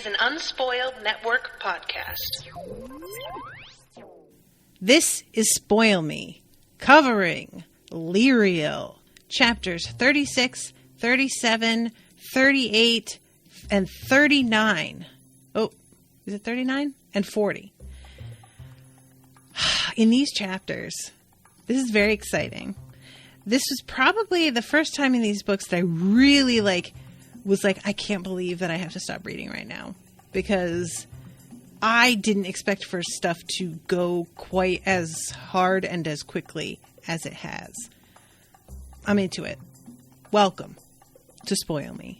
an Unspoiled Network podcast. This is Spoil Me, covering Lirael, chapters 36, 37, 38, and 39. Oh, is it 39? And 40. In these chapters, this is very exciting. This was probably the first time in these books that I really was like, I can't believe that I have to stop reading right now, because I didn't expect for stuff to go quite as hard and as quickly as it has. I'm into it. Welcome to Spoil Me.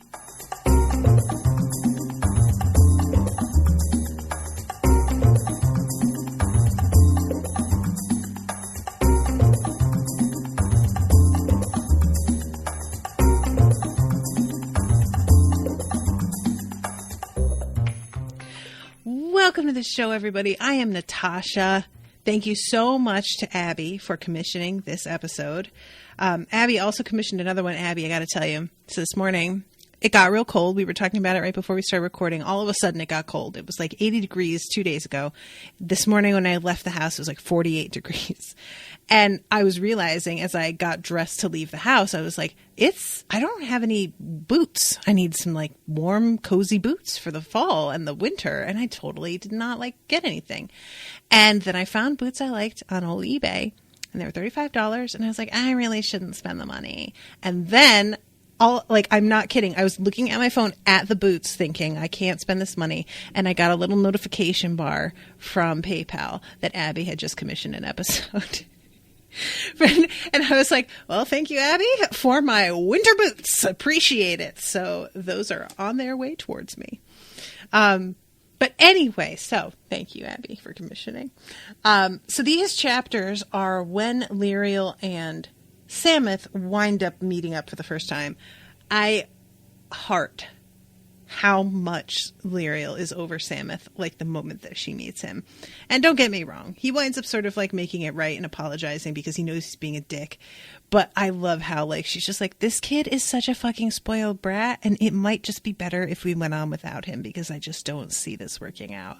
Welcome to the show, everybody. I am Natasha. Thank you so much to Abby for commissioning this episode. Abby also commissioned another one. Abby, I got to tell you. So this morning, it got real cold. We were talking about it right before we started recording. All of a sudden, it got cold. It was like 80 degrees 2 days ago. This morning, when I left the house, it was like 48 degrees. And I was realizing as I got dressed to leave the house, I was like, I don't have any boots. I need some like warm, cozy boots for the fall and the winter. And I totally did not get anything. And then I found boots I liked on old eBay, and they were $35. And I was like, I really shouldn't spend the money. And then I'm not kidding. I was looking at my phone at the boots thinking, I can't spend this money. And I got a little notification bar from PayPal that Abby had just commissioned an episode. And I was like, well, thank you, Abby, for my winter boots. Appreciate it. So those are on their way towards me. But anyway, so thank you, Abby, for commissioning. So these chapters are when Lirael and Sameth wind up meeting up for the first time. I heart how much Lirael is over Sameth, the moment that she meets him. And don't get me wrong, he winds up sort of making it right and apologizing because he knows he's being a dick. But I love how she's just like, this kid is such a fucking spoiled brat, and it might just be better if we went on without him because I just don't see this working out.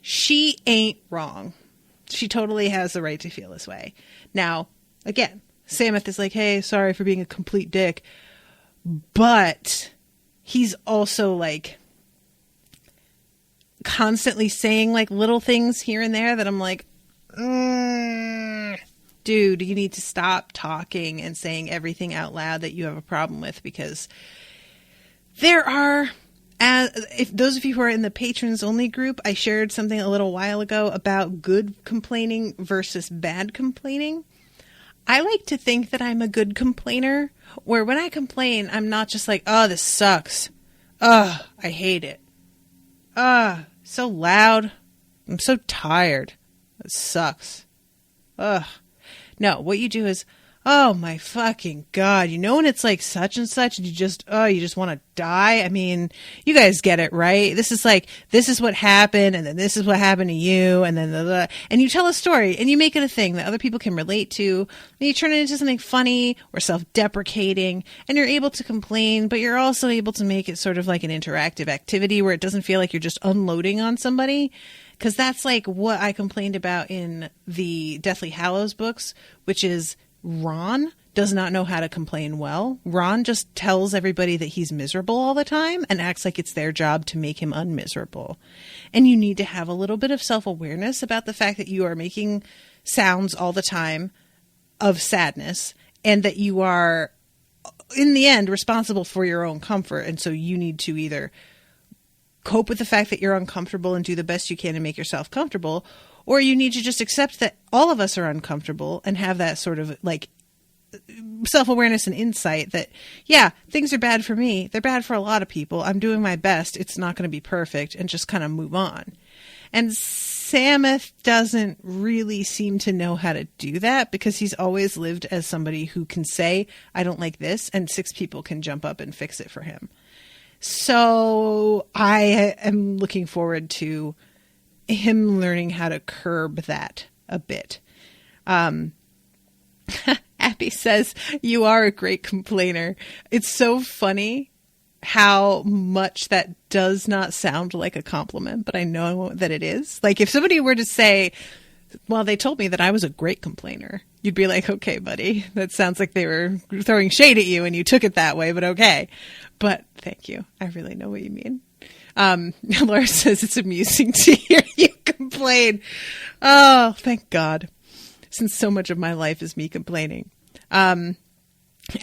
She ain't wrong. She totally has the right to feel this way. Now, again, Sameth is like, hey, sorry for being a complete dick. But he's also constantly saying little things here and there that I'm like, dude, you need to stop talking and saying everything out loud that you have a problem with, because there are, if those of you who are in the patrons only group, I shared something a little while ago about good complaining versus bad complaining. I like to think that I'm a good complainer, where when I complain, I'm not just like, oh, this sucks. Ugh, I hate it. So loud. I'm so tired. It sucks. Ugh. No, what you do is, oh my fucking God. You know when it's such and such and you just want to die? I mean, you guys get it, right? This is what happened, and then this is what happened to you, and then and you tell a story and you make it a thing that other people can relate to, and you turn it into something funny or self-deprecating, and you're able to complain, but you're also able to make it sort of like an interactive activity where it doesn't feel like you're just unloading on somebody. Because that's what I complained about in the Deathly Hallows books, which is Ron does not know how to complain well. Ron just tells everybody that he's miserable all the time and acts like it's their job to make him unmiserable. And you need to have a little bit of self-awareness about the fact that you are making sounds all the time of sadness, and that you are, in the end, responsible for your own comfort. And so you need to either cope with the fact that you're uncomfortable and do the best you can to make yourself comfortable, or you need to just accept that all of us are uncomfortable and have that sort of self-awareness and insight that, yeah, things are bad for me. They're bad for a lot of people. I'm doing my best. It's not going to be perfect, and just kind of move on. And Sameth doesn't really seem to know how to do that, because he's always lived as somebody who can say, I don't like this, and 6 people can jump up and fix it for him. So I am looking forward to him learning how to curb that a bit. Abby says, you are a great complainer. It's so funny how much that does not sound like a compliment, but I know that it is. Like if somebody were to say, well, they told me that I was a great complainer, you'd be like, okay, buddy, that sounds like they were throwing shade at you and you took it that way, but okay. But thank you. I really know what you mean. Laura says it's amusing to hear you complain. Oh, thank God. Since so much of my life is me complaining.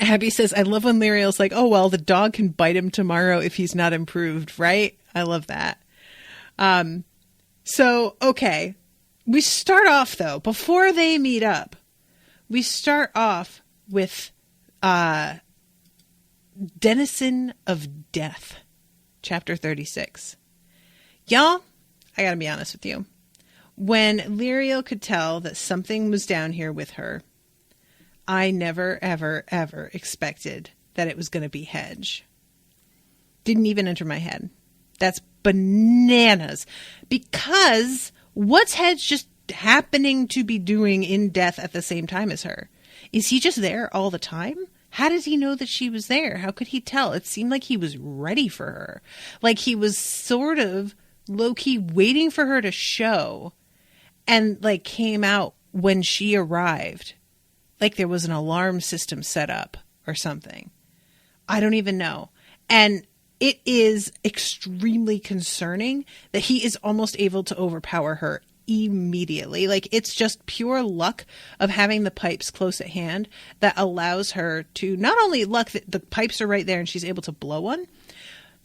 Abby says, I love when Lirael's like, oh, well, the dog can bite him tomorrow if he's not improved, right? I love that. So, okay. We start off, though, before they meet up, we start off with Denizen of Death, chapter 36. Y'all, I gotta be honest with you. When Lirael could tell that something was down here with her, I never, ever, ever expected that it was going to be Hedge. Didn't even enter my head. That's bananas. Because what's Hedge just happening to be doing in death at the same time as her? Is he just there all the time? How does he know that she was there? How could he tell? It seemed like he was ready for her. Like he was sort of low-key waiting for her to show and like came out when she arrived. Like there was an alarm system set up or something. I don't even know. And it is extremely concerning that he is almost able to overpower her immediately. Like it's just pure luck of having the pipes close at hand that allows her to not only luck that the pipes are right there and she's able to blow one,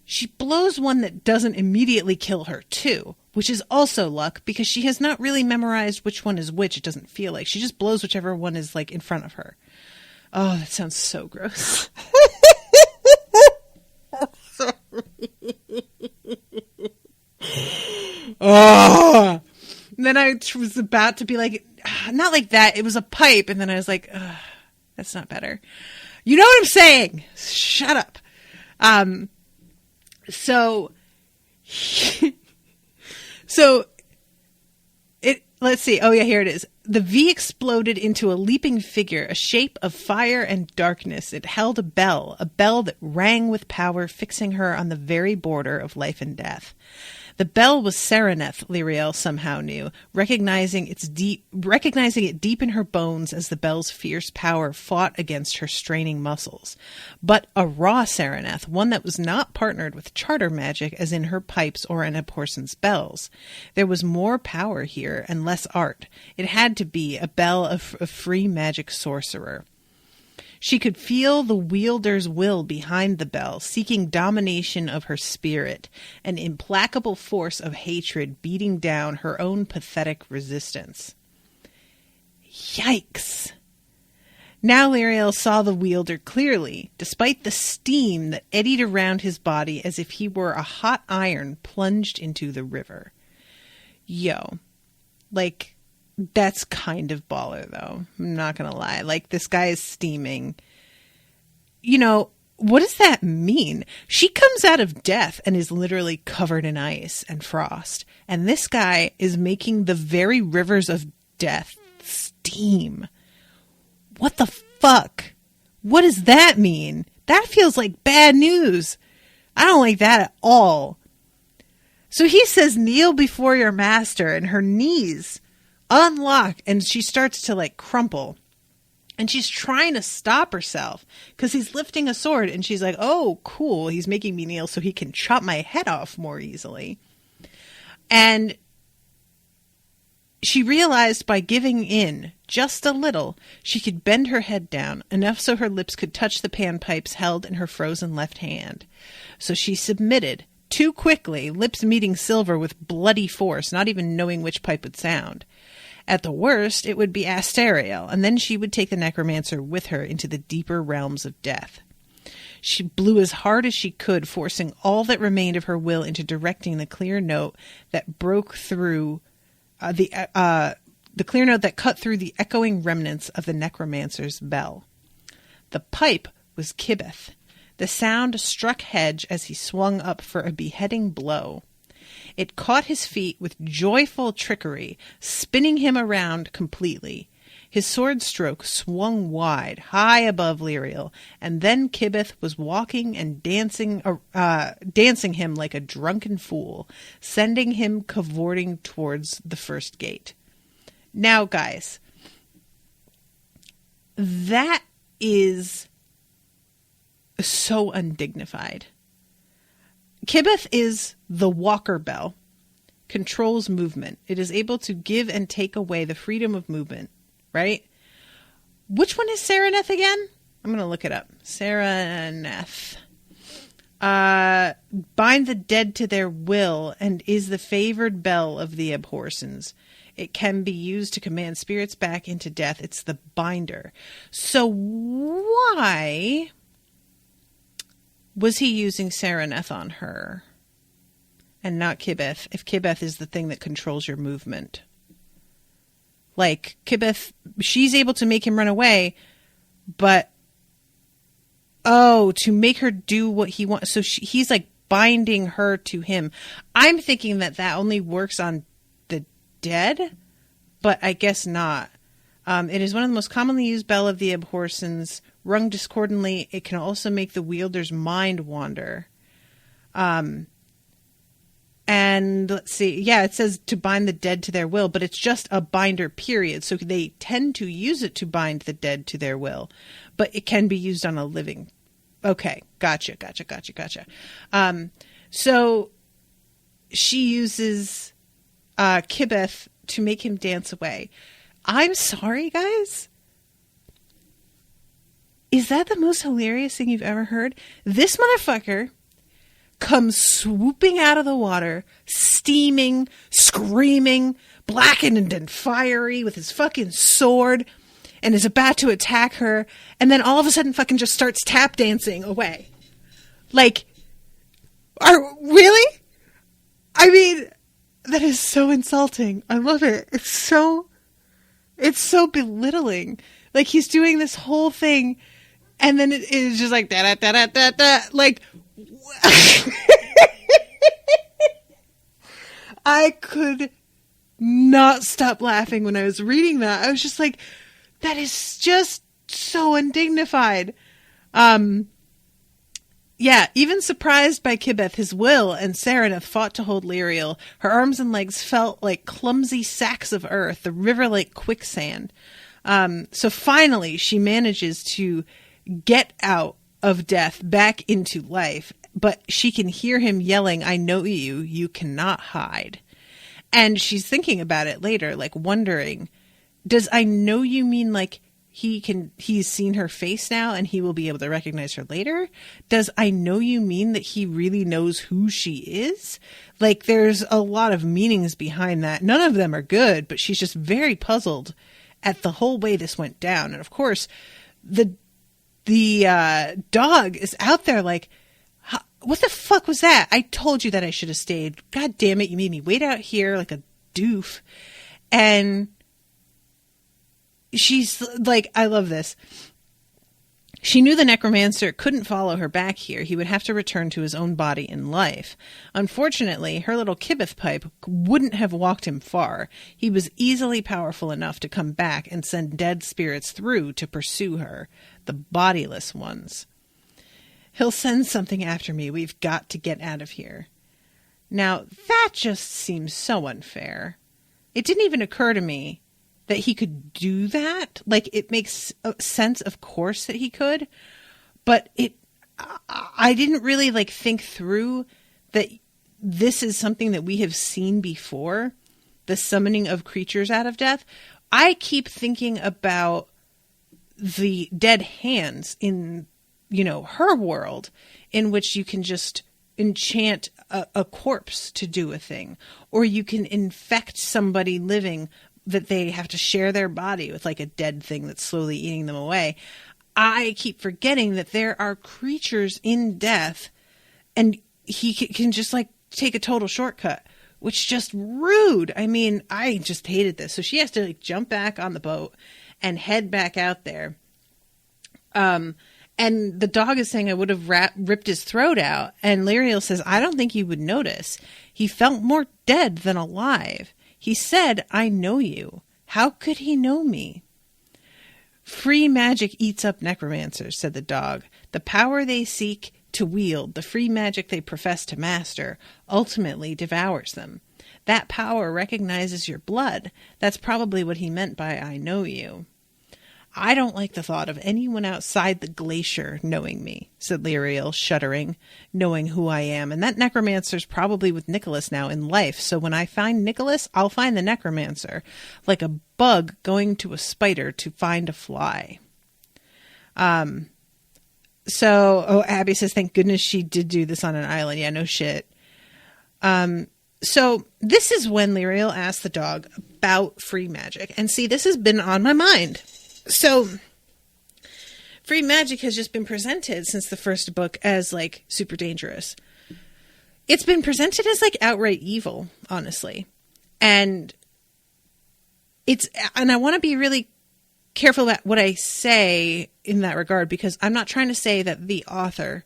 she blows one that doesn't immediately kill her too, which is also luck because she has not really memorized which one is which. It doesn't feel like she just blows whichever one is like in front of her. Oh, that sounds so gross. Oh, and then I was about to be like, not like that. It was a pipe. And then I was like, that's not better. You know what I'm saying? Shut up. So let's see. Oh yeah, here it is. The V exploded into a leaping figure, a shape of fire and darkness. It held a bell that rang with power, fixing her on the very border of life and death. The bell was Sereneth, Lirael somehow knew, recognizing it deep in her bones as the bell's fierce power fought against her straining muscles. But a raw Sereneth, one that was not partnered with charter magic as in her pipes or in Abhorsen's bells. There was more power here and less art. It had to be a bell of a free magic sorcerer. She could feel the wielder's will behind the bell, seeking domination of her spirit, an implacable force of hatred beating down her own pathetic resistance. Yikes! Now Lirael saw the wielder clearly, despite the steam that eddied around his body as if he were a hot iron plunged into the river. Yo, like... that's kind of baller, though. I'm not going to lie. Like, this guy is steaming. You know, what does that mean? She comes out of death and is literally covered in ice and frost. And this guy is making the very rivers of death steam. What the fuck? What does that mean? That feels like bad news. I don't like that at all. So he says, kneel before your master, and her knees unlock, and she starts to like crumple, and she's trying to stop herself because he's lifting a sword, and she's like, oh cool, he's making me kneel so he can chop my head off more easily. And she realized by giving in just a little, she could bend her head down enough so her lips could touch the panpipes held in her frozen left hand. So she submitted too quickly, lips meeting silver with bloody force, not even knowing which pipe would sound. At the worst, it would be Ashleigh, and then she would take the necromancer with her into the deeper realms of death. She blew as hard as she could, forcing all that remained of her will into directing the clear note that broke through the clear note that cut through the echoing remnants of the necromancer's bell. The pipe was Kibbeth. The sound struck Hedge as he swung up for a beheading blow. It caught his feet with joyful trickery, spinning him around completely. His sword stroke swung wide, high above Lirael, and then Kibith was walking and dancing him like a drunken fool, sending him cavorting towards the first gate. Now, guys, that is so undignified. Kibith is the walker bell, controls movement. It is able to give and take away the freedom of movement, right? Which one is Sereneth again? I'm going to look it up. Sereneth. Bind the dead to their will and is the favored bell of the Abhorsens. It can be used to command spirits back into death. It's the binder. So why was he using Sereneth on her and not Kibith, if Kibith is the thing that controls your movement? Like, Kibith, she's able to make him run away, but, to make her do what he wants. So he's like binding her to him. I'm thinking that only works on the dead, but I guess not. It is one of the most commonly used bell of the Abhorsens. Rung discordantly, it can also make the wielder's mind wander. And let's see. Yeah, it says to bind the dead to their will, but it's just a binder, period. So they tend to use it to bind the dead to their will, but it can be used on a living. Okay, gotcha. So she uses Kibith to make him dance away. I'm sorry, guys. Is that the most hilarious thing you've ever heard? This motherfucker comes swooping out of the water, steaming, screaming, blackened and fiery with his fucking sword, and is about to attack her, and then all of a sudden fucking just starts tap dancing away. Like, really? I mean, that is so insulting. I love it. It's so belittling. Like, he's doing this whole thing, and then it is just like da da da da da da. Like, I could not stop laughing when I was reading that. I was just like, that is just so undignified. Yeah, even surprised by Kibith, his will and Sereneth fought to hold Lirael. Her arms and legs felt like clumsy sacks of earth, the river like quicksand. So finally, she manages to get out of death back into life, but she can hear him yelling, "I know you, you cannot hide." And she's thinking about it later, like wondering, does "I know you" mean like he's seen her face now and he will be able to recognize her later? Does "I know you" mean that he really knows who she is? Like, there's a lot of meanings behind that. None of them are good, but she's just very puzzled at the whole way this went down. And of course, the dog is out there like, what the fuck was that? I told you that I should have stayed. God damn it, you made me wait out here like a doof. And she's like, I love this. She knew the necromancer couldn't follow her back here. He would have to return to his own body in life. Unfortunately, her little Kibith pipe wouldn't have walked him far. He was easily powerful enough to come back and send dead spirits through to pursue her, the bodiless ones. He'll send something after me. We've got to get out of here. Now, that just seems so unfair. It didn't even occur to me that he could do that. Like, it makes sense, of course, that he could, but I didn't really like think through that this is something that we have seen before, the summoning of creatures out of death. I keep thinking about the dead hands in, her world, in which you can just enchant a corpse to do a thing, or you can infect somebody living that they have to share their body with, like a dead thing that's slowly eating them away. I keep forgetting that there are creatures in death, and he can just like take a total shortcut, which is just rude. I mean, I just hated this. So she has to like jump back on the boat and head back out there. And the dog is saying, I would have ripped his throat out. And Lirael says, I don't think you would notice. He felt more dead than alive. He said, I know you. How could he know me? Free magic eats up necromancers, said the dog. The power they seek to wield, the free magic they profess to master, ultimately devours them. That power recognizes your blood. That's probably what he meant by I know you. I don't like the thought of anyone outside the glacier knowing me, said Lirael, shuddering, knowing who I am. And that necromancer's probably with Nicholas now in life, so when I find Nicholas, I'll find the necromancer, like a bug going to a spider to find a fly. Abby says, thank goodness she did do this on an island. Yeah, no shit. So this is when Lirael asked the dog about free magic. And see, this has been on my mind. So, free magic has just been presented since the first book as, like, super dangerous. It's been presented as, like, outright evil, honestly. And I want to be really careful about what I say in that regard, because I'm not trying to say that the author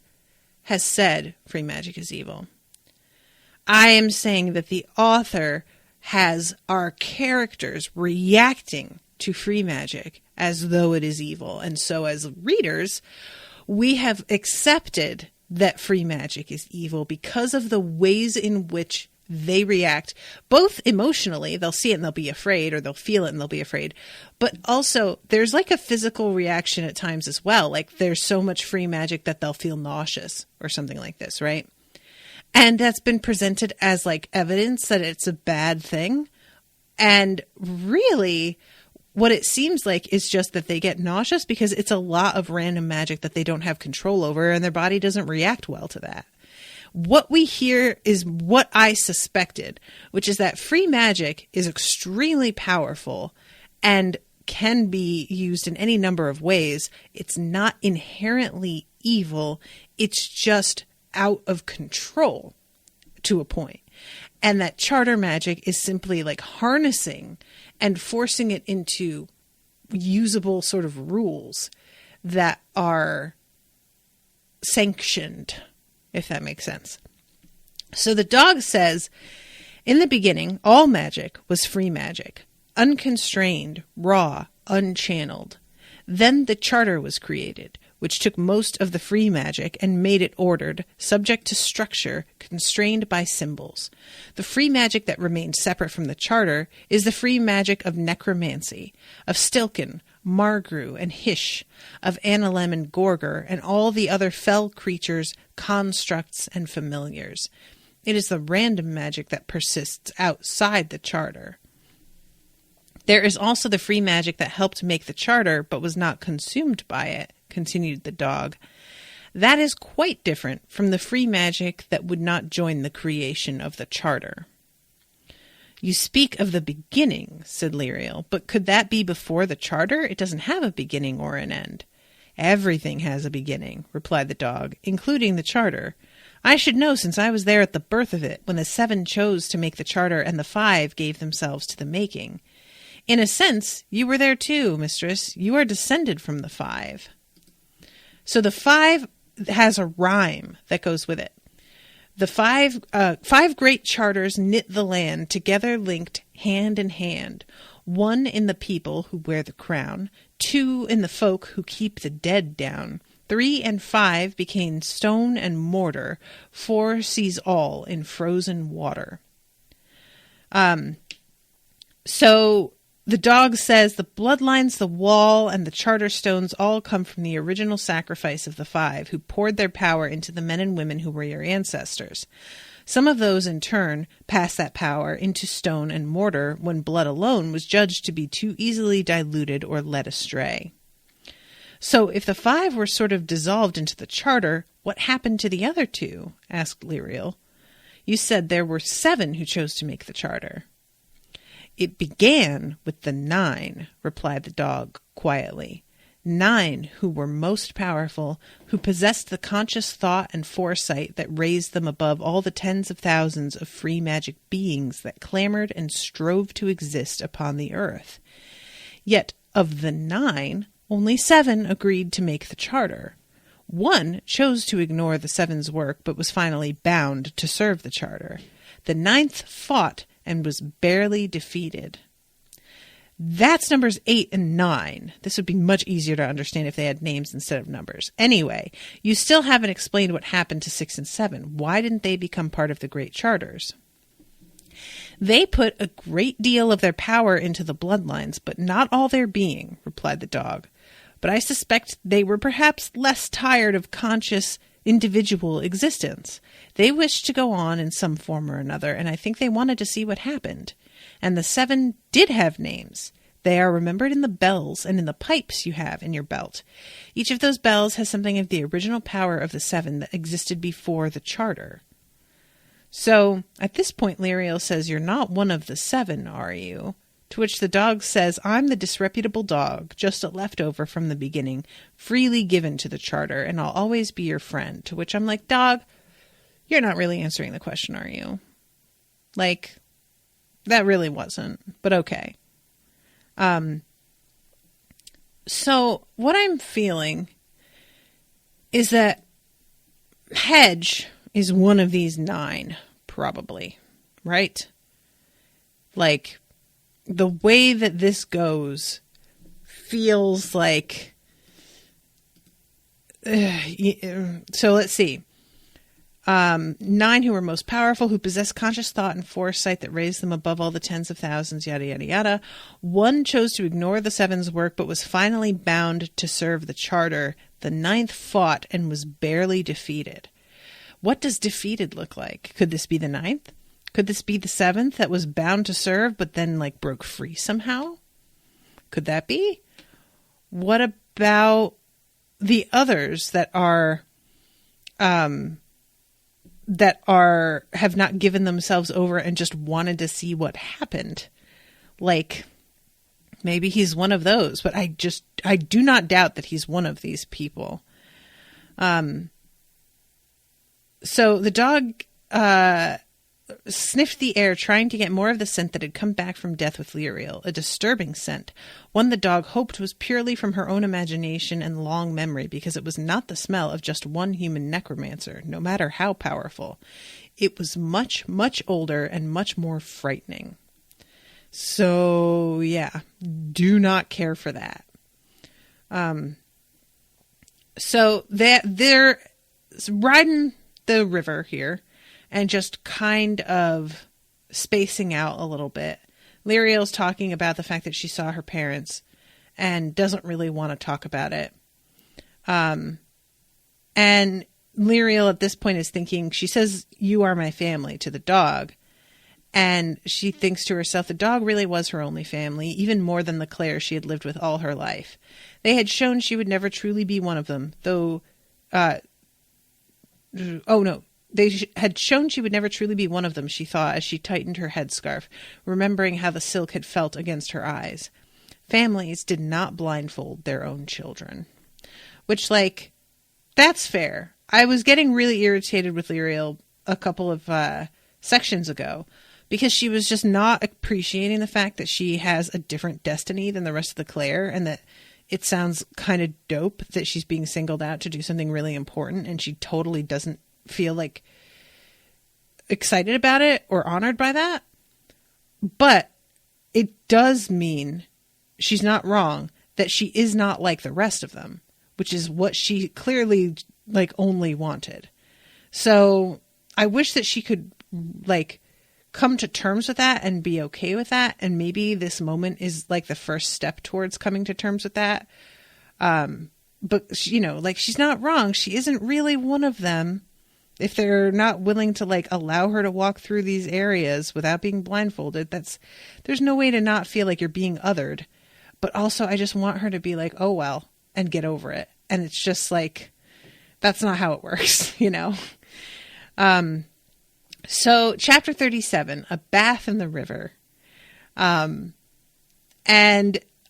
has said free magic is evil. I am saying that the author has our characters reacting to free magic as though it is evil. And so as readers, we have accepted that free magic is evil because of the ways in which they react, both emotionally, they'll see it and they'll be afraid, or they'll feel it and they'll be afraid. But also there's like a physical reaction at times as well. Like there's so much free magic that they'll feel nauseous or something like this, right? And that's been presented as like evidence that it's a bad thing. And really, what it seems like is just that they get nauseous because it's a lot of random magic that they don't have control over, and their body doesn't react well to that. What we hear is what I suspected, which is that free magic is extremely powerful and can be used in any number of ways. It's not inherently evil. It's just out of control to a point. And that charter magic is simply like harnessing and forcing it into usable sort of rules that are sanctioned, if that makes sense. So the dog says, in the beginning, all magic was free magic, unconstrained, raw, unchanneled. Then the charter was created, which took most of the free magic and made it ordered, subject to structure, constrained by symbols. The free magic that remained separate from the charter is the free magic of necromancy, of Stilken, Margru, and Hish, of Annalem and Gorger, and all the other fell creatures, constructs, and familiars. It is the random magic that persists outside the charter. There is also the free magic that helped make the charter, but was not consumed by it, continued the dog. That is quite different from the free magic that would not join the creation of the charter. You speak of the beginning, said Lirael, but could that be before the charter? It doesn't have a beginning or an end. Everything has a beginning, replied the dog, including the charter. I should know, since I was there at the birth of it, when the 7 chose to make the charter and the 5 gave themselves to the making. In a sense, you were there too, mistress. You are descended from the 5. So the 5 has a rhyme that goes with it. The 5 great charters knit the land, together linked hand in hand. 1 in the people who wear the crown, 2 in the folk who keep the dead down. 3 and 5 became stone and mortar. 4 sees all in frozen water. So the dog says the bloodlines, the wall, and the charter stones all come from the original sacrifice of the 5, who poured their power into the men and women who were your ancestors. Some of those, in turn, passed that power into stone and mortar when blood alone was judged to be too easily diluted or led astray. So if the 5 were sort of dissolved into the charter, what happened to the other 2? Asked Lirael. You said there were 7 who chose to make the charter. It began with the 9, replied the dog quietly. 9 who were most powerful, who possessed the conscious thought and foresight that raised them above all the tens of thousands of free magic beings that clamored and strove to exist upon the earth. Yet of the 9, only 7 agreed to make the charter. 1 chose to ignore the 7's work, but was finally bound to serve the charter. The 9th fought and was barely defeated. That's numbers 8 and 9. This would be much easier to understand if they had names instead of numbers. Anyway, you still haven't explained what happened to 6 and 7. Why didn't they become part of the Great Charters? They put a great deal of their power into the bloodlines, but not all their being, replied the dog. But I suspect they were perhaps less tired of conscious individual existence. They wished to go on in some form or another, and I think they wanted to see what happened. And the 7 did have names. They are remembered in the bells and in the pipes you have in your belt. Each of those bells has something of the original power of the 7 that existed before the charter. So, at this point, Lirael says, you're not one of the 7, are you? To which the dog says, I'm the disreputable dog, just a leftover from the beginning, freely given to the charter, and I'll always be your friend. To which I'm like, dog, you're not really answering the question, are you? Like, that really wasn't, but okay. So what I'm feeling is that Hedge is one of these 9, probably, right? Like, the way that this goes feels like... so let's see. 9 who were most powerful, who possessed conscious thought and foresight that raised them above all the tens of thousands, yada, yada, yada. 1 chose to ignore the 7's work, but was finally bound to serve the charter. The 9th fought and was barely defeated. What does defeated look like? Could this be the 9th? Could this be the 7th that was bound to serve, but then like broke free somehow? Could that be? What about the others that have not given themselves over and just wanted to see what happened? Like, maybe he's one of those, but I do not doubt that he's one of these people. So the dog sniffed the air, trying to get more of the scent that had come back from death with Lirael, a disturbing scent, one the dog hoped was purely from her own imagination and long memory, because it was not the smell of just one human necromancer, no matter how powerful. It was much, much older and much more frightening. So, yeah, do not care for that. So they're riding the river here and just kind of spacing out a little bit. Lirael's talking about the fact that she saw her parents and doesn't really want to talk about it. And Lirael at this point is thinking, she says, "You are my family," to the dog. And she thinks to herself, the dog really was her only family, even more than the Claire she had lived with all her life. They had shown she would never truly be one of them, though... They had shown she would never truly be one of them, she thought, as she tightened her headscarf, remembering how the silk had felt against her eyes. Families did not blindfold their own children. Which, like, that's fair. I was getting really irritated with Lirael a couple of sections ago, because she was just not appreciating the fact that she has a different destiny than the rest of the Claire, and that it sounds kind of dope that she's being singled out to do something really important, and she totally doesn't feel like excited about it or honored by that. But it does mean she's not wrong that she is not like the rest of them, which is what she clearly like only wanted. So I wish that she could like come to terms with that and be okay with that. And maybe this moment is like the first step towards coming to terms with that. But she, like, she's not wrong. She isn't really one of them. If they're not willing to like allow her to walk through these areas without being blindfolded, there's no way to not feel like you're being othered. But also I just want her to be like, oh, well, and get over it. And it's just like, that's not how it works, So chapter 37, a bath in the river. And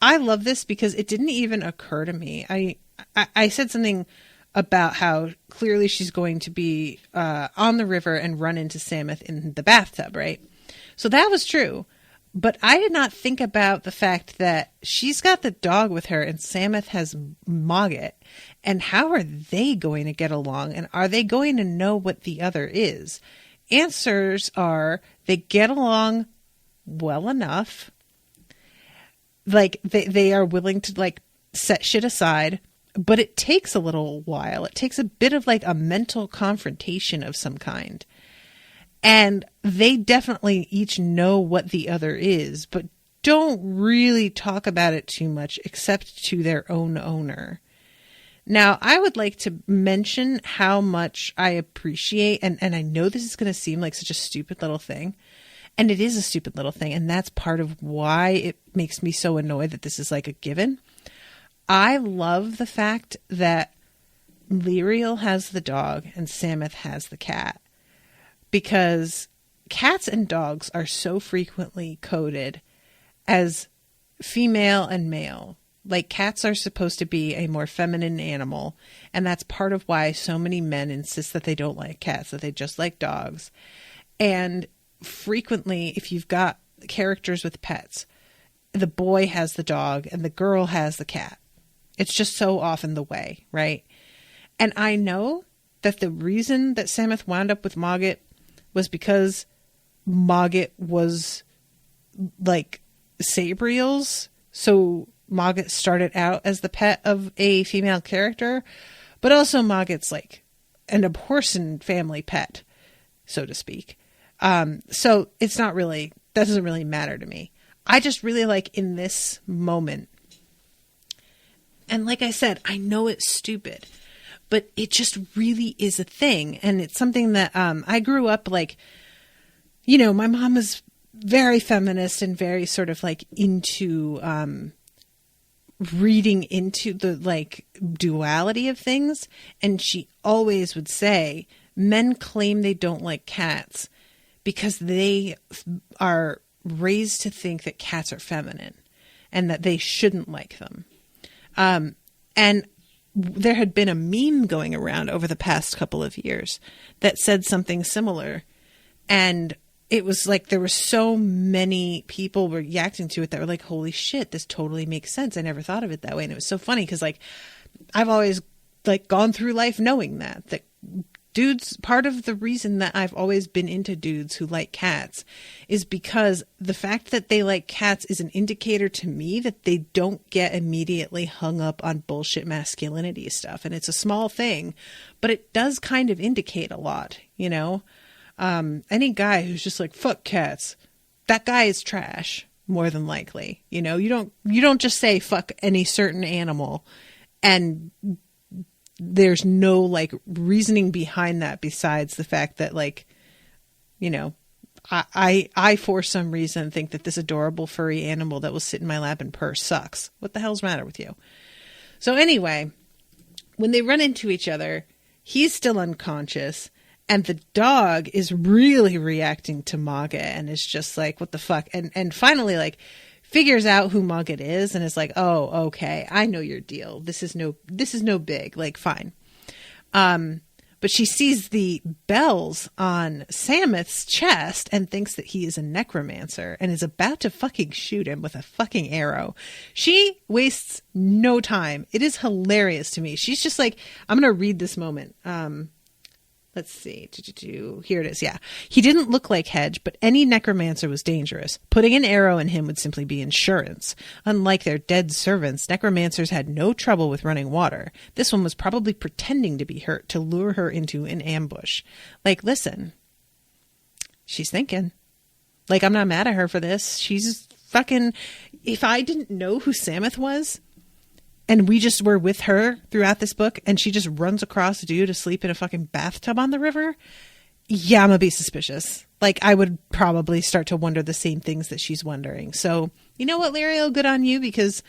I love this because it didn't even occur to me. I said something about how clearly she's going to be on the river and run into Sameth in the bathtub, right? So that was true. But I did not think about the fact that she's got the dog with her and Sameth has Mogget. And how are they going to get along? And are they going to know what the other is? Answers are they get along well enough. like they are willing to like set shit aside, but it takes a little while. It takes a bit of like a mental confrontation of some kind. And they definitely each know what the other is, but don't really talk about it too much except to their own owner. Now, I would like to mention how much I appreciate, and I know this is going to seem like such a stupid little thing, and it is a stupid little thing, and that's part of why it makes me so annoyed that this is like a given. I love the fact that Lirael has the dog and Sameth has the cat, because cats and dogs are so frequently coded as female and male. Like, cats are supposed to be a more feminine animal, and that's part of why so many men insist that they don't like cats, that they just like dogs. And frequently, if you've got characters with pets, the boy has the dog and the girl has the cat. It's just so often the way, right? And I know that the reason that Sameth wound up with Mogget was because Mogget was like Sabriel's, so Mogget started out as the pet of a female character, but also Mogget's like an Abhorsen family pet, so to speak. So it's not really, that doesn't really matter to me. I just really like in this moment. And like I said, I know it's stupid, but it just really is a thing. And it's something that I grew up like, you know, my mom was very feminist and very sort of like into reading into the like duality of things. And she always would say, men claim they don't like cats because they are raised to think that cats are feminine and that they shouldn't like them. And there had been a meme going around over the past couple of years that said something similar. And it was like there were so many people reacting to it that were like, holy shit, this totally makes sense. I never thought of it that way. And it was so funny because like I've always like gone through life knowing that dudes, part of the reason that I've always been into dudes who like cats is because the fact that they like cats is an indicator to me that they don't get immediately hung up on bullshit masculinity stuff. And it's a small thing, but it does kind of indicate a lot, you know? Any guy who's just like, fuck cats, that guy is trash, more than likely. You know, you don't just say fuck any certain animal and there's no like reasoning behind that besides the fact that like, you know, I for some reason think that this adorable furry animal that will sit in my lap and purr sucks. What the hell's the matter with you? So anyway, when they run into each other, he's still unconscious. And the dog is really reacting to Mogget and is just like, what the fuck? And finally, like, figures out who Mogget is and is like, oh, okay, I know your deal. This is no big, like, fine. But she sees the bells on Sameth's chest and thinks that he is a necromancer and is about to fucking shoot him with a fucking arrow. She wastes no time. It is hilarious to me. She's just like, I'm going to read this moment. Let's see. Here it is. Yeah. He didn't look like Hedge, but any necromancer was dangerous. Putting an arrow in him would simply be insurance. Unlike their dead servants, necromancers had no trouble with running water. This one was probably pretending to be hurt to lure her into an ambush. Like, listen, she's thinking. Like, I'm not mad at her for this. She's fucking, if I didn't know who Sameth was, and we just were with her throughout this book, and she just runs across a dude asleep in a fucking bathtub on the river, yeah, I'm gonna be suspicious. Like, I would probably start to wonder the same things that she's wondering. So, you know what, Lirael, good on you, because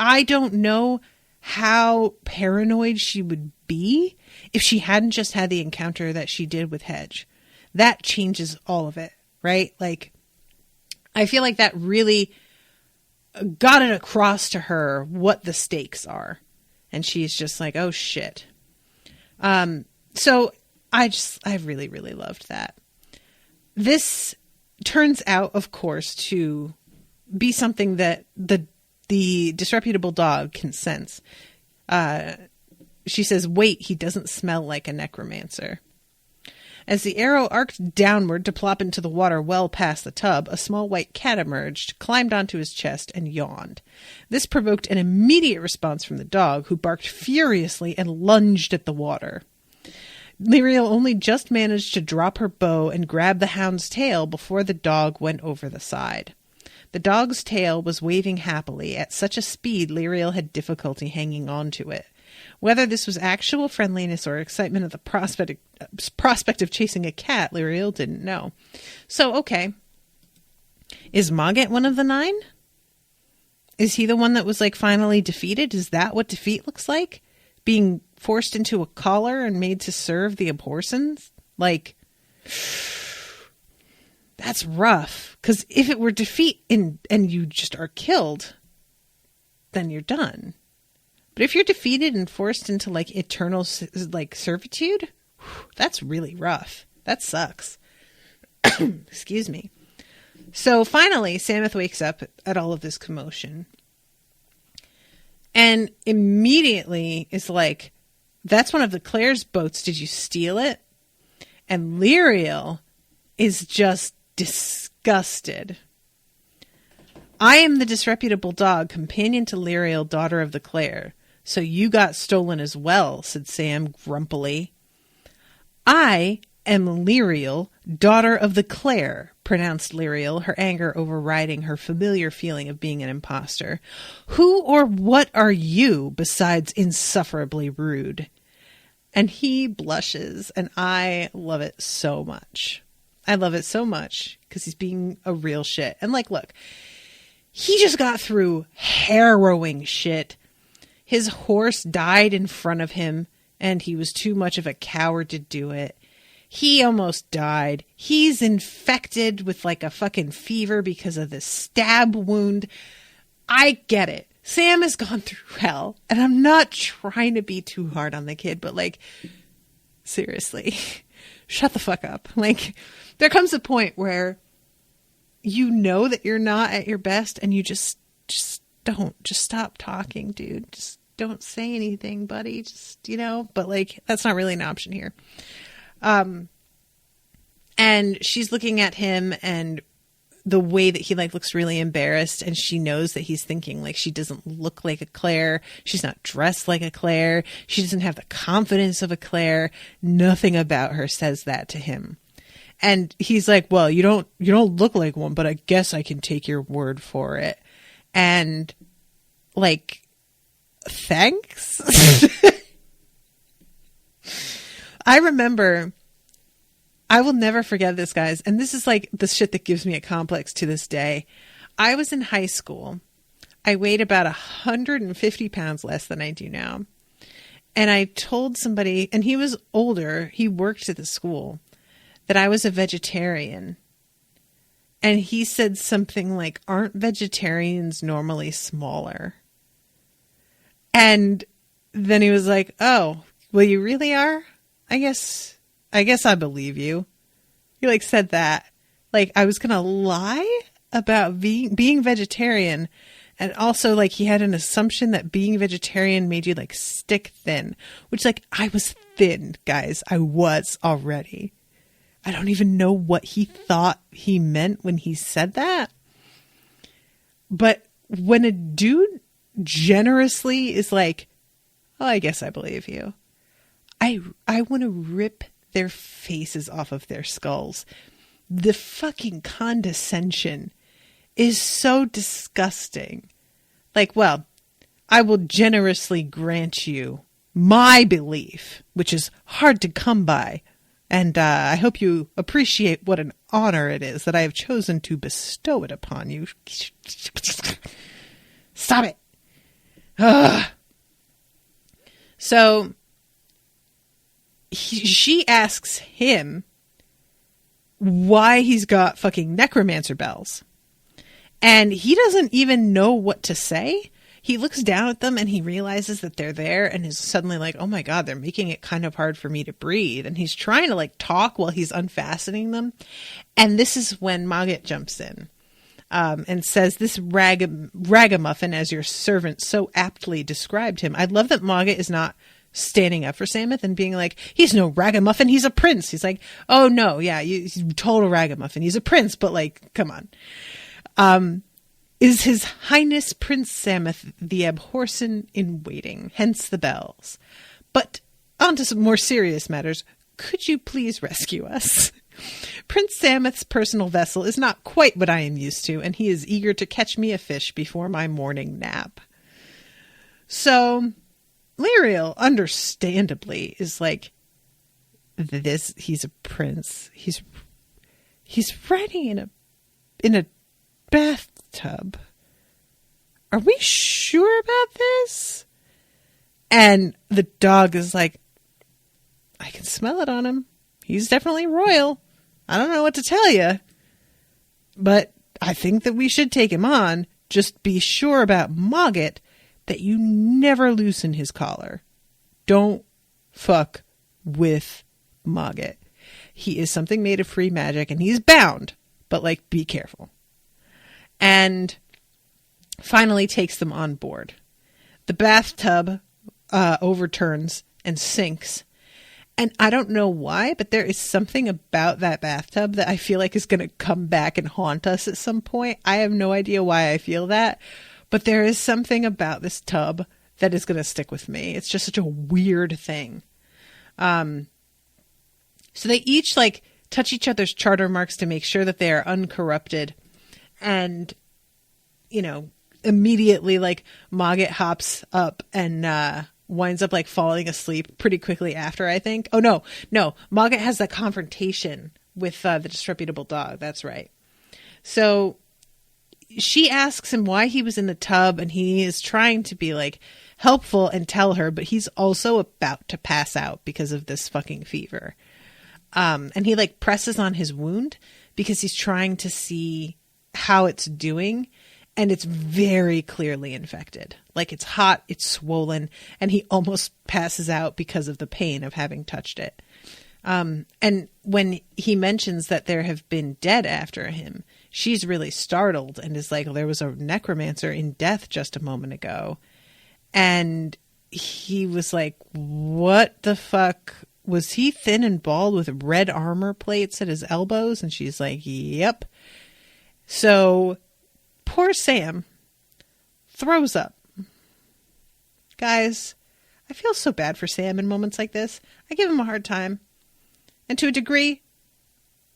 I don't know how paranoid she would be if she hadn't just had the encounter that she did with Hedge. That changes all of it, right? Like, I feel like that really got it across to her what the stakes are. And she's just like, oh shit. So I really, really loved that. This turns out, of course, to be something that the disreputable dog can sense. She says, wait, he doesn't smell like a necromancer. As the arrow arced downward to plop into the water well past the tub, a small white cat emerged, climbed onto his chest, and yawned. This provoked an immediate response from the dog, who barked furiously and lunged at the water. Lirael only just managed to drop her bow and grab the hound's tail before the dog went over the side. The dog's tail was waving happily at such a speed Lirael had difficulty hanging on to it. Whether this was actual friendliness or excitement at the prospect of chasing a cat, Lirael didn't know. So, okay. Is Mogget one of the 9? Is he the one that was, like, finally defeated? Is that what defeat looks like? Being forced into a collar and made to serve the Abhorsens? Like, that's rough. Because if it were defeat and you just are killed, then you're done. But if you're defeated and forced into, like, eternal, like, servitude, that's really rough. That sucks. Excuse me. So finally, Sameth wakes up at all of this commotion. And immediately is like, that's one of the Claire's boats. Did you steal it? And Lirael is just disgusted. I am the disreputable dog, companion to Lirael, daughter of the Claire. So you got stolen as well, said Sam grumpily. I am Lirael, daughter of the Claire, pronounced Lirael, her anger overriding her familiar feeling of being an imposter. Who or what are you besides insufferably rude? And he blushes, and I love it so much. I love it so much because he's being a real shit. And like, look, he just got through harrowing shit. His horse died in front of him, and he was too much of a coward to do it. He almost died. He's infected with like a fucking fever because of this stab wound. I get it. Sam has gone through hell, and I'm not trying to be too hard on the kid, but like, seriously, shut the fuck up. Like, there comes a point where you know that you're not at your best, and you just stop talking, dude. Just don't say anything, buddy. Just, but like, that's not really an option here. And she's looking at him and the way that he like looks really embarrassed, and she knows that he's thinking like she doesn't look like a Claire. She's not dressed like a Claire. She doesn't have the confidence of a Claire. Nothing about her says that to him. And he's like, well, you don't look like one, but I guess I can take your word for it. And like, thanks. I remember, I will never forget this, guys. And this is like the shit that gives me a complex to this day. I was in high school. I weighed about 150 pounds less than I do now. And I told somebody, and he was older, he worked at the school, that I was a vegetarian. And he said something like, aren't vegetarians normally smaller? And then he was like, oh, well, you really are? I guess I believe you. He like said that. Like I was going to lie about being vegetarian. And also like he had an assumption that being vegetarian made you like stick thin, which like I was thin, guys. I was already. I don't even know what he thought he meant when he said that. But when a dude generously is like, oh, I guess I believe you. I want to rip their faces off of their skulls. The fucking condescension is so disgusting. Like, well, I will generously grant you my belief, which is hard to come by. And I hope you appreciate what an honor it is that I have chosen to bestow it upon you. Stop it. Ugh. So she asks him why he's got fucking necromancer bells. And he doesn't even know what to say. He looks down at them and he realizes that they're there and is suddenly like, oh my God, they're making it kind of hard for me to breathe. And he's trying to like talk while he's unfastening them. And this is when Mogget jumps in and says, this ragamuffin, as your servant so aptly described him. I love that Mogget is not standing up for Sameth and being like, he's no ragamuffin, he's a prince. He's like, oh no, yeah, he's a total ragamuffin. He's a prince, but like, come on. Is His Highness Prince Sameth the Abhorsen in waiting, hence the bells. But on to some more serious matters. Could you please rescue us? Prince Sameth's personal vessel is not quite what I am used to, and he is eager to catch me a fish before my morning nap. So, Lirael, understandably, is like, he's a prince. He's riding in a bathtub. Are we sure about this? And the dog is like, I can smell it on him. He's definitely royal. I don't know what to tell you, but I think that we should take him on. Just be sure about Mogget that you never loosen his collar. Don't fuck with Mogget. He is something made of free magic and he's bound, but like, be careful. And finally takes them on board. The bathtub overturns and sinks. And I don't know why, but there is something about that bathtub that I feel like is going to come back and haunt us at some point. I have no idea why I feel that, but there is something about this tub that is going to stick with me. It's just such a weird thing. So they each like touch each other's charter marks to make sure that they are uncorrupted. And, you know, immediately like Mogget hops up and, winds up like falling asleep pretty quickly after, I think. Oh, no. Mogget has that confrontation with the disreputable dog. That's right. So she asks him why he was in the tub, and he is trying to be like helpful and tell her, but he's also about to pass out because of this fucking fever. And he like presses on his wound because he's trying to see how it's doing. And it's very clearly infected. Like, it's hot, it's swollen, and he almost passes out because of the pain of having touched it. And when he mentions that there have been dead after him, she's really startled and is like, well, there was a necromancer in death just a moment ago. And he was like, what the fuck? Was he thin and bald with red armor plates at his elbows? And she's like, yep. So poor Sam throws up. Guys, I feel so bad for Sam in moments like this. I give him a hard time. And to a degree,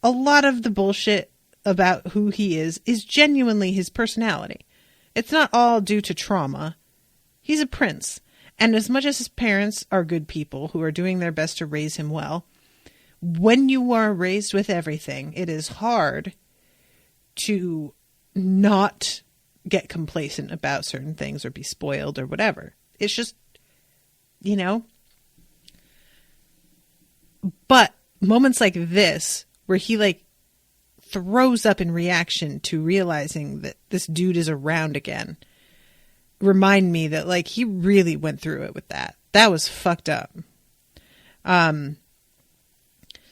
a lot of the bullshit about who he is genuinely his personality. It's not all due to trauma. He's a prince. And as much as his parents are good people who are doing their best to raise him well, when you are raised with everything, it is hard to not get complacent about certain things or be spoiled or whatever. It's just, you know. But moments like this, where he like throws up in reaction to realizing that this dude is around again, remind me that like he really went through it with that. That was fucked up.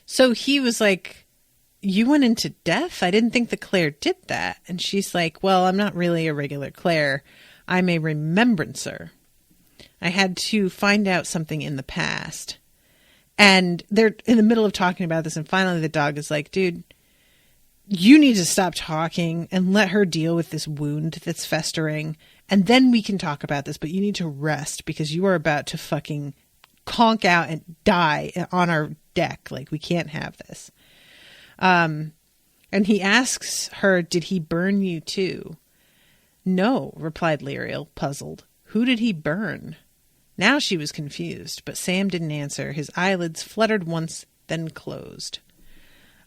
So he was like, you went into death? I didn't think the Claire did that. And she's like, well, I'm not really a regular Claire. I'm a remembrancer. I had to find out something in the past. And they're in the middle of talking about this. And finally the dog is like, dude, you need to stop talking and let her deal with this wound that's festering. And then we can talk about this. But you need to rest because you are about to fucking conk out and die on our deck. Like, we can't have this. And he asks her, did he burn you too? No, replied Lirael, puzzled. Who did he burn? Now she was confused, but Sam didn't answer. His eyelids fluttered once, then closed.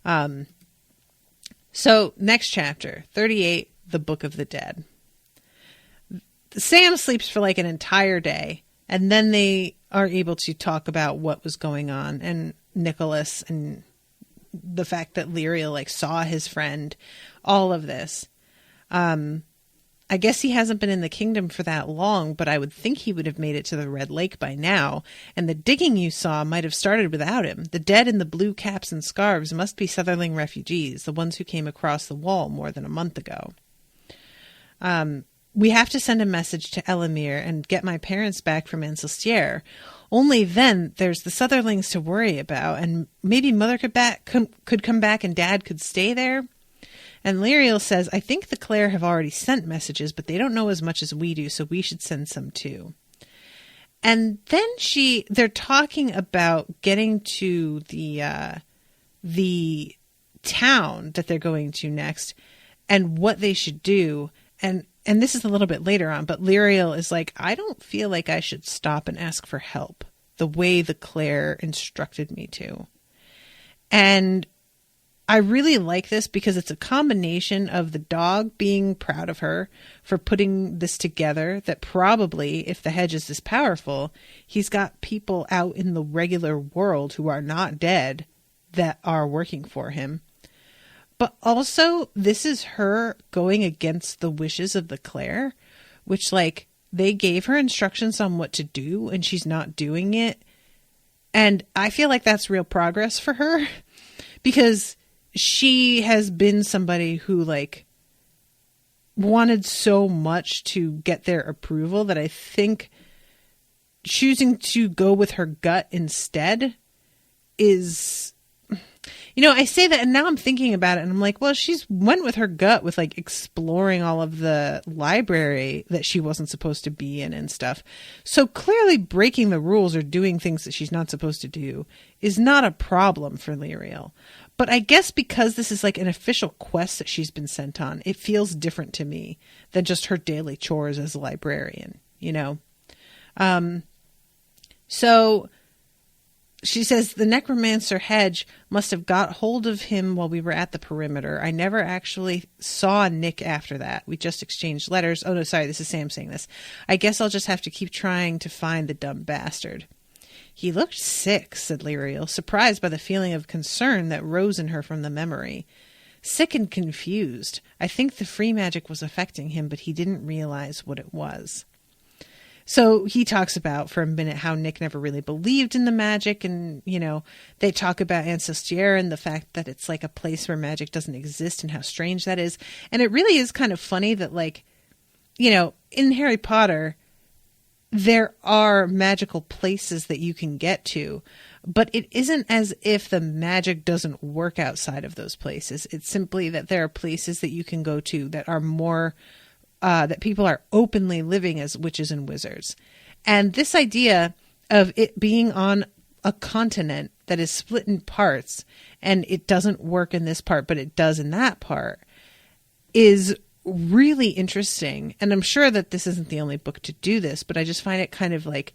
So, next chapter, 38, The Book of the Dead. Sam sleeps for like an entire day, and then they are able to talk about what was going on, and Nicholas, and the fact that Lirael like saw his friend, all of this. I guess he hasn't been in the kingdom for that long, but I would think he would have made it to the Red Lake by now. And the digging you saw might have started without him. The dead in the blue caps and scarves must be Sutherling refugees, the ones who came across the wall more than a month ago. We have to send a message to Elamir and get my parents back from Ancestiere. Only then there's the Sutherlings to worry about, and maybe Mother could come back and Dad could stay there. And Lirael says, I think the Clare have already sent messages, but they don't know as much as we do, so we should send some too. And then they're talking about getting to the town that they're going to next and what they should do. And this is a little bit later on, but Lirael is like, I don't feel like I should stop and ask for help the way the Clare instructed me to. And I really like this because it's a combination of the dog being proud of her for putting this together, that probably, if the Hedge is this powerful, he's got people out in the regular world who are not dead that are working for him. But also, this is her going against the wishes of the Clare, which, like, they gave her instructions on what to do and she's not doing it. And I feel like that's real progress for her because she has been somebody who, like, wanted so much to get their approval that I think choosing to go with her gut instead is, you know, I say that and now I'm thinking about it and I'm like, well, she's went with her gut with, like, exploring all of the library that she wasn't supposed to be in and stuff. So clearly breaking the rules or doing things that she's not supposed to do is not a problem for Lirael. But I guess because this is like an official quest that she's been sent on, it feels different to me than just her daily chores as a librarian, you know? So she says the necromancer Hedge must have got hold of him while we were at the perimeter. I never actually saw Nick after that. We just exchanged letters. Oh, no, sorry, this is Sam saying this. I guess I'll just have to keep trying to find the dumb bastard. He looked sick, said Lirael, surprised by the feeling of concern that rose in her from the memory. Sick and confused. I think the free magic was affecting him, but he didn't realize what it was. So he talks about for a minute how Nick never really believed in the magic. And, you know, they talk about Ancestier and the fact that it's like a place where magic doesn't exist and how strange that is. And it really is kind of funny that, like, you know, in Harry Potter, there are magical places that you can get to, but it isn't as if the magic doesn't work outside of those places. It's simply that there are places that you can go to that are more, that people are openly living as witches and wizards. And this idea of it being on a continent that is split in parts and it doesn't work in this part, but it does in that part is really interesting. And I'm sure that this isn't the only book to do this, but I just find it kind of like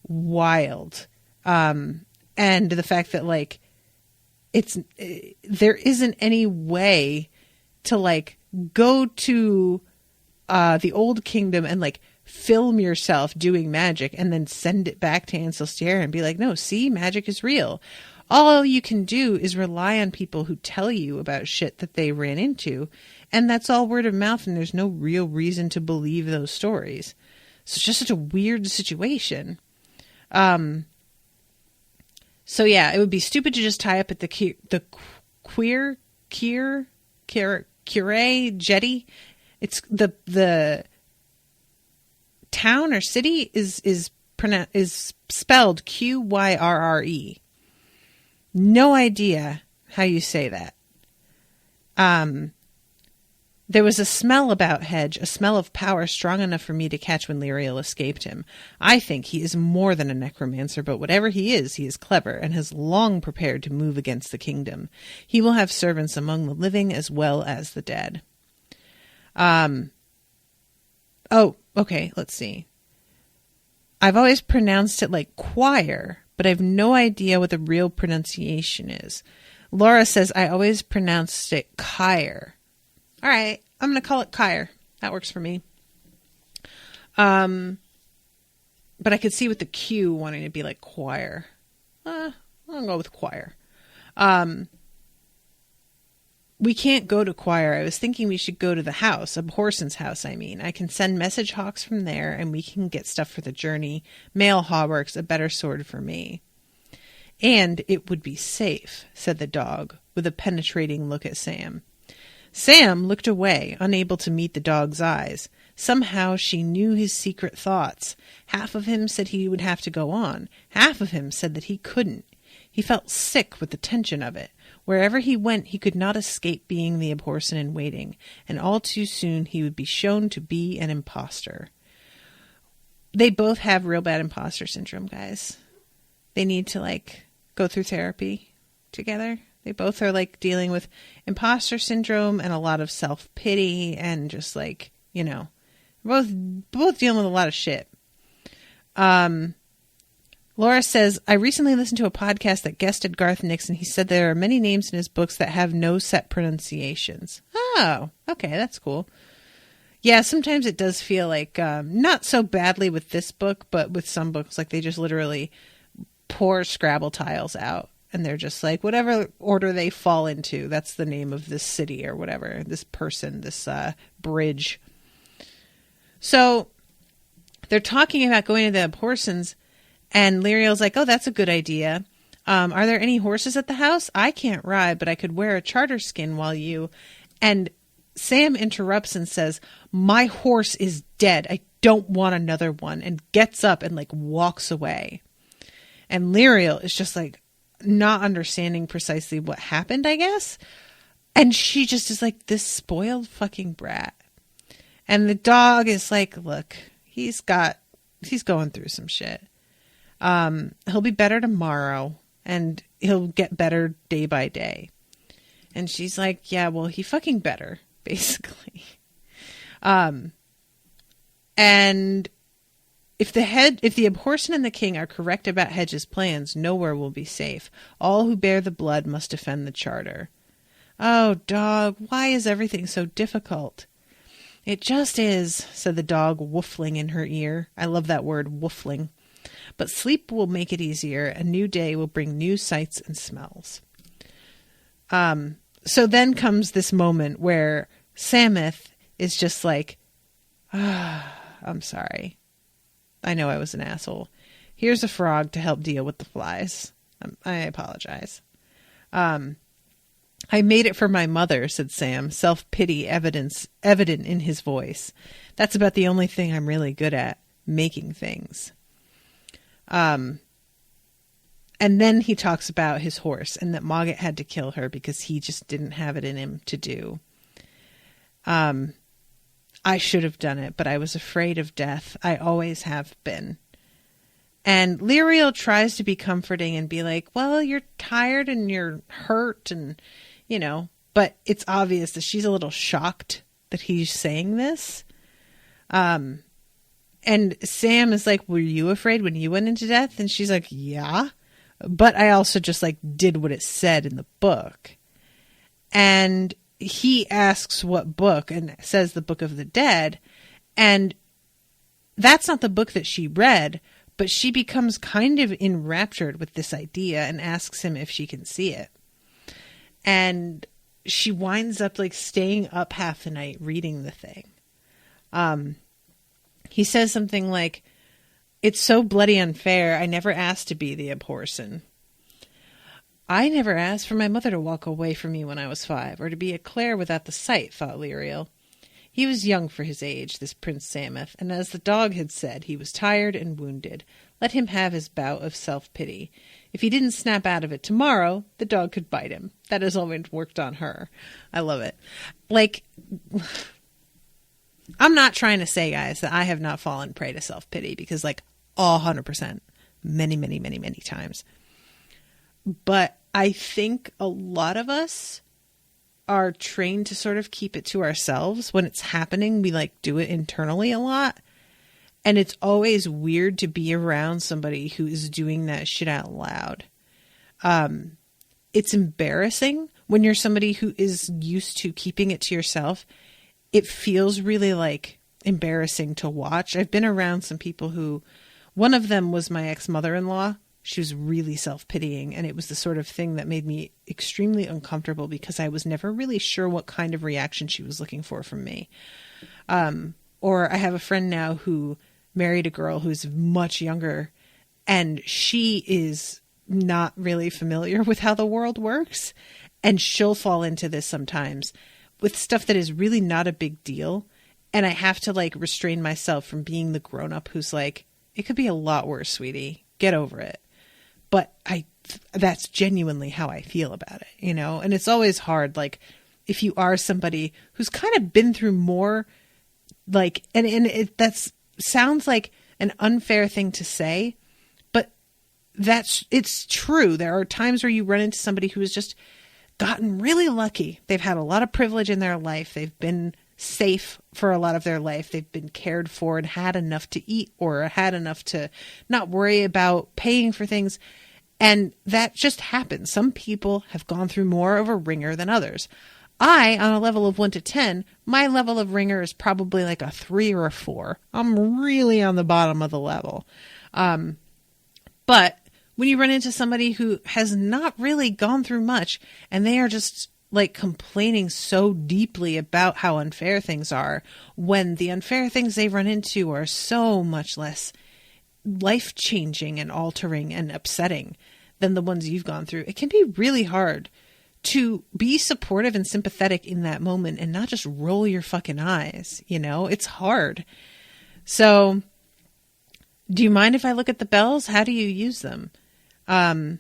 wild. And the fact that, like, there isn't any way to, like, go to the old kingdom and, like, film yourself doing magic and then send it back to Ancestier and be like, no, see, magic is real. All you can do is rely on people who tell you about shit that they ran into. And that's all word of mouth, and there's no real reason to believe those stories. So it's just such a weird situation. So yeah, it would be stupid to just tie up at the Cure jetty. It's the town or city is spelled Qyrre. No idea how you say that. There was a smell about Hedge, a smell of power strong enough for me to catch when Lirael escaped him. I think he is more than a necromancer, but whatever he is clever and has long prepared to move against the kingdom. He will have servants among the living as well as the dead. Oh, okay, let's see. I've always pronounced it like choir, but I have no idea what the real pronunciation is. Laura says I always pronounced it Kyre. All right, I'm going to call it Kyre. That works for me. But I could see with the Q wanting to be like choir. I'll go with choir. We can't go to choir. I was thinking we should go to the house, Abhorsen's house, I mean. I can send message hawks from there, and we can get stuff for the journey. Male hauberks, a better sword for me. And it would be safe, said the dog, with a penetrating look at Sam. Sam looked away, unable to meet the dog's eyes. Somehow she knew his secret thoughts. Half of him said he would have to go on. Half of him said that he couldn't. He felt sick with the tension of it. Wherever he went, he could not escape being the Abhorsen in waiting, and all too soon he would be shown to be an imposter. They both have real bad imposter syndrome, guys. They need to, go through therapy together. They both are, dealing with imposter syndrome and a lot of self-pity and just, both dealing with a lot of shit. Laura says, I recently listened to a podcast that guested Garth Nix, and he said there are many names in his books that have no set pronunciations. Oh, okay, that's cool. Yeah, sometimes it does feel like, not so badly with this book, but with some books, they just literally pour Scrabble tiles out, and they're just whatever order they fall into, that's the name of this city or whatever, this person, this bridge. So they're talking about going to the Abhorsens, and Lirael's like, oh, that's a good idea. Are there any horses at the house? I can't ride, but I could wear a charter skin while you... And Sam interrupts and says, my horse is dead. I don't want another one. And gets up and walks away. And Lirael is just not understanding precisely what happened, I guess. And she just is this spoiled fucking brat. And the dog is look, he's going through some shit. He'll be better tomorrow, and he'll get better day by day. And she's like, yeah, well, he fucking better, basically. And if the Abhorsen and the king are correct about Hedge's plans, nowhere will be safe. All who bear the blood must defend the charter. Oh, dog, why is everything so difficult? It just is, said the dog, woofling in her ear. I love that word, woofling. But sleep will make it easier. A new day will bring new sights and smells. So then comes this moment where Sameth is just I'm sorry. I know I was an asshole. Here's a frog to help deal with the flies. I apologize. I made it for my mother, said Sam, self-pity evident in his voice. That's about the only thing I'm really good at, making things. And then he talks about his horse and that Mogget had to kill her because he just didn't have it in him to do. I should have done it, but I was afraid of death. I always have been. And Lirael tries to be comforting and be like, well, you're tired and you're hurt and, but it's obvious that she's a little shocked that he's saying this. And Sam is like, were you afraid when you went into death? And she's like, yeah, but I also just did what it said in the book. And he asks what book and says the Book of the Dead. And that's not the book that she read, but she becomes kind of enraptured with this idea and asks him if she can see it. And she winds up staying up half the night reading the thing. He says something like, it's so bloody unfair. I never asked to be the Abhorsen. I never asked for my mother to walk away from me when I was 5, or to be a Clare without the sight, thought Lirael. He was young for his age, this Prince Sameth, and as the dog had said, he was tired and wounded. Let him have his bout of self-pity. If he didn't snap out of it tomorrow, the dog could bite him. That has always worked on her. I love it. I'm not trying to say, guys, that I have not fallen prey to self-pity, because 100%, many, many, many, many times. But I think a lot of us are trained to sort of keep it to ourselves. When it's happening, we do it internally a lot. And it's always weird to be around somebody who is doing that shit out loud. It's embarrassing when you're somebody who is used to keeping it to yourself. It feels really embarrassing to watch. I've been around some people who, one of them was my ex-mother-in-law. She was really self-pitying, and it was the sort of thing that made me extremely uncomfortable because I was never really sure what kind of reaction she was looking for from me. Or I have a friend now who married a girl who's much younger, and she is not really familiar with how the world works, and she'll fall into this sometimes. with stuff that is really not a big deal. And I have to like restrain myself from being the grown up who's like, it could be a lot worse, sweetie. Get over it. But that's genuinely how I feel about it, you know? And it's always hard. Like if you are somebody who's kind of been through more, like, and that's sounds like an unfair thing to say, but it's true. There are times where you run into somebody who has just gotten really lucky. They've had a lot of privilege in their life. They've been safe for a lot of their life. They've been cared for and had enough to eat or had enough to not worry about paying for things. And that just happens. Some people have gone through more of a ringer than others. On a level of 1 to 10, my level of ringer is probably like a 3 or a 4. I'm really on the bottom of the level. But when you run into somebody who has not really gone through much and they are just like complaining so deeply about how unfair things are, when the unfair things they run into are so much less life-changing and altering and upsetting than the ones you've gone through, it can be really hard to be supportive and sympathetic in that moment and not just roll your fucking eyes. You know, it's hard. So do you mind if I look at the bells? How do you use them? And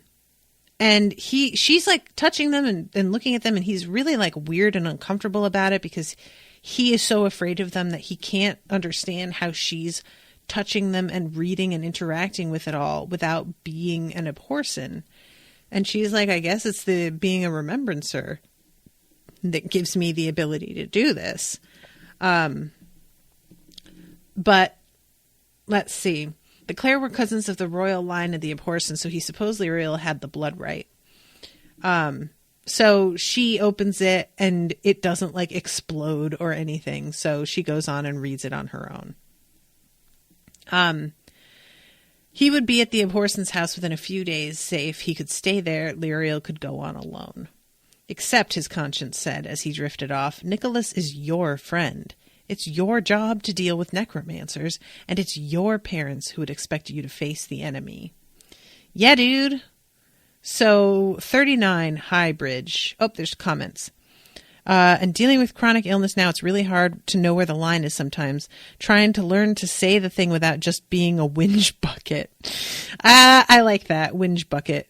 she's like touching them and looking at them, and he's really like weird and uncomfortable about it because he is so afraid of them that he can't understand how she's touching them and reading and interacting with it all without being an Abhorsen. And she's like, I guess it's the being a remembrancer that gives me the ability to do this. But let's see. The Clare were cousins of the royal line of the Abhorsen, so he supposedly really had the blood right. So she opens it and it doesn't like explode or anything. So she goes on and reads it on her own. He would be at the Abhorsen's house within a few days, safe. He could stay there. Lirael could go on alone. Except, his conscience said as he drifted off, Nicholas is your friend. It's your job to deal with necromancers, and it's your parents who would expect you to face the enemy. Yeah, dude. So, 39, High Bridge. Oh, there's comments. And dealing with chronic illness now, it's really hard to know where the line is sometimes. Trying to learn to say the thing without just being a whinge bucket. I like that, whinge bucket.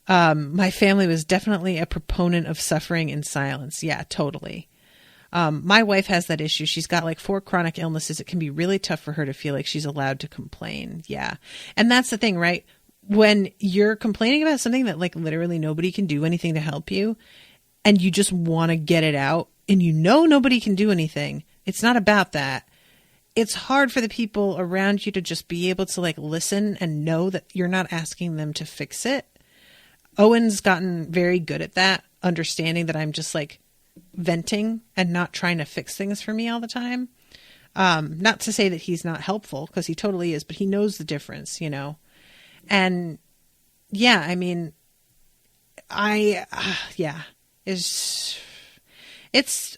My family was definitely a proponent of suffering in silence. Yeah, totally. My wife has that issue. She's got like 4 chronic illnesses. It can be really tough for her to feel like she's allowed to complain. Yeah. And that's the thing, right? When you're complaining about something that like literally nobody can do anything to help you, and you just want to get it out, and you know nobody can do anything, it's not about that. It's hard for the people around you to just be able to like listen and know that you're not asking them to fix it. Owen's gotten very good at that, understanding that I'm just like venting and not trying to fix things for me all the time. Not to say that he's not helpful, because he totally is, but he knows the difference, you know? And yeah, I mean, it's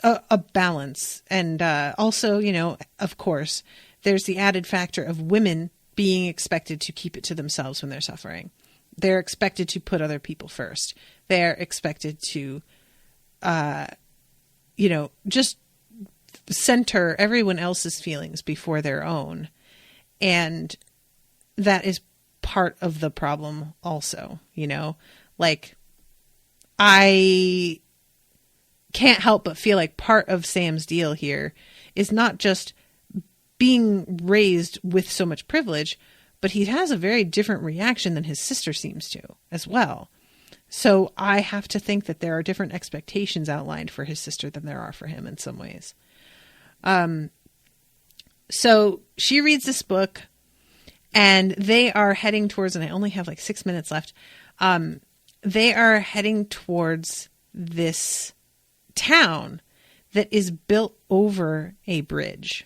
a balance. And also, you know, of course, there's the added factor of women being expected to keep it to themselves when they're suffering. They're expected to put other people first. They're expected to, just center everyone else's feelings before their own. And that is part of the problem also, you know, like I can't help but feel like part of Sam's deal here is not just being raised with so much privilege, but he has a very different reaction than his sister seems to as well. So I have to think that there are different expectations outlined for his sister than there are for him in some ways. So she reads this book, and they are heading towards, and I only have like 6 minutes left. They are heading towards this town that is built over a bridge.